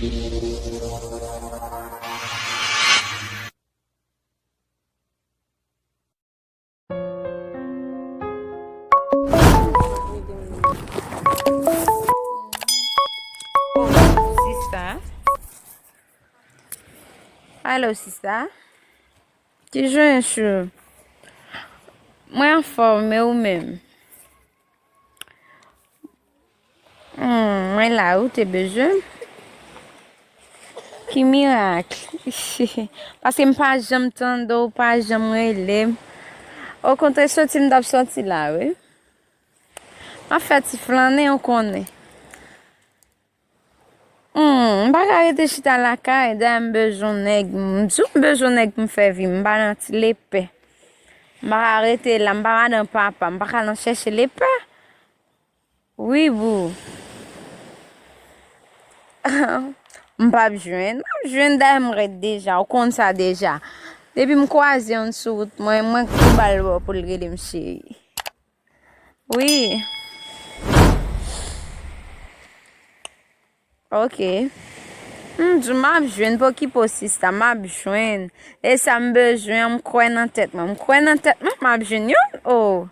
Sista. Alô, sista. Ti jwen chou. Mwen forme ou men. Mwen la ou te bejwen. Ki mirak. Paske m pa jam tando, pa jam relem. Au kontre soti m dap soti la, we. Ma feti flane ou konen. Baka rete chita la ka e da m bejon neg. Msou m bejon neg m fe vi. M ba nan ti lepe. M baka rete la. M baka nan papa. M baka nan cheshe lepe. Oui, bou. M pa bjwen. M bjwen da m ret deja. Ou kont sa deja. Depi m kwaze yon sou. Mwen koubal wo pou lge dem che. Oui. Ok. Ma bjwen pou ki po sista. Ma bjwen. E sa m bejwen. M kwen nan tet man. M kwen nan tet man. Ma bjwen yon. Oh.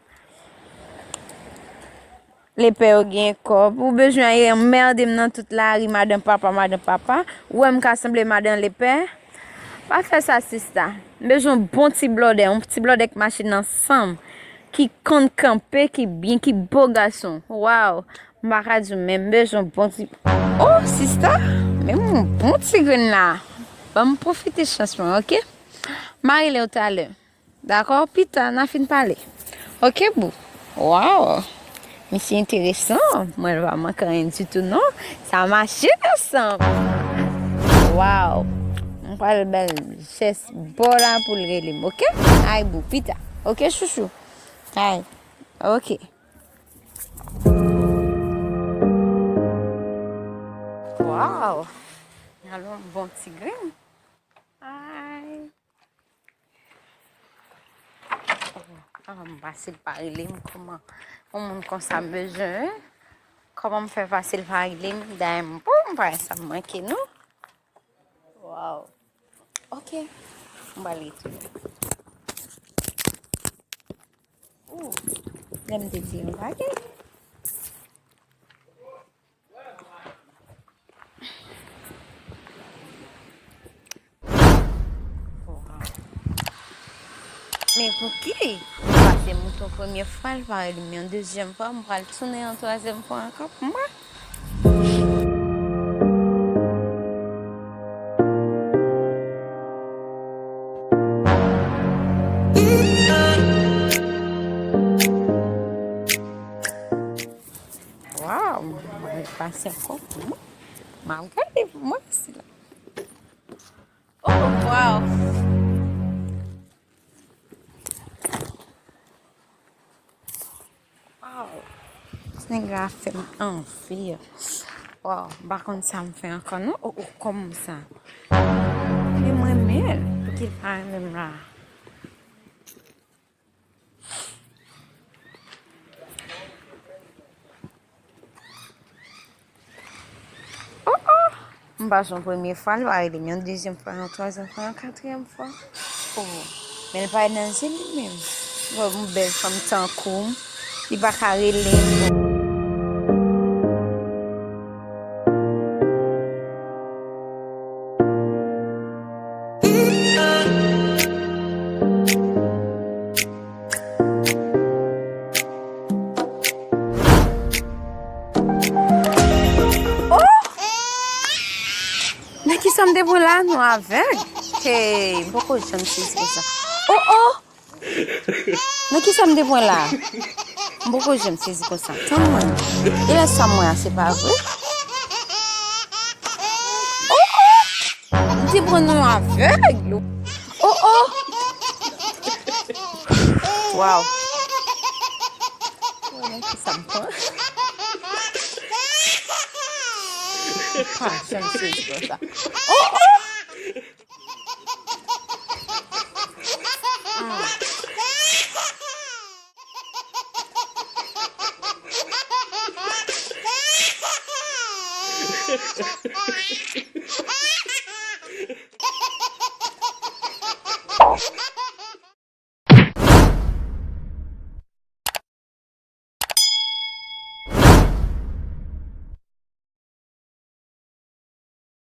Le pe ou gen kop. Ou bejwen yon merde m nan tout la ri. Madan papa, madan papa. Ou m ka semble madan le pe. Pa fe sa sista. M bejwen bon ti blode. Un ti blode ek machin nan sam. Ki kont kampe. Ki bin. Ki bo gason. Wow. M baka di men. M bejwen bon ti... Oh, sista. Men moun bon ti gren la. Va m profite chansman, ok? Marile ou tale. D'akor? Pita, na fin pale. Ok, bou? Wow. Mais c'est intéressant. Moi, je ne vais pas manquer rien du tout, non? Ça marche ensemble. Wow. On parle de belle chaise. Bon là pour le relais, ok? Aïe, bou, pita. Ok, chouchou? Aïe. Ok. Wow. Alors, un bon petit grain. Aïe. Comment passer par les comment on ça besoin comment me faire passer par les dame bon pas ça manque nous wow ok on va aller tout ouh j'aime te dire on va aller mais pour qui? C'est mon première fois, je vais aller une deuxième fois, je vais le tourner en troisième fois encore pour moi. Waouh, je vais passer encore pour moi. Je vais regarder pour moi ici. Oh, waouh! Nèg la fait envie. Wow, par contre ça me fait encore non comme ça. Mais moi même pour qu'il parle même là. Oh oh. M'pas son première fois, là, il est une deuxième fois, une troisième fois, une quatrième fois. Oh. Mais il pas dans c'est lui-même. Une belle femme tant cool. Il va carrer les ça me dévoile là, nous avec. Hey, beaucoup de gens me disent ça. Oh oh! Mais qui ça me dévoile là? Beaucoup de gens me disent comme ça. Il est ça moi, c'est pas vrai? Oh oh! Dis bon nous aveugle. Oh oh! Wow! Qui ça me prend? Ah, ça me dit comme ça. Oh oh! Off.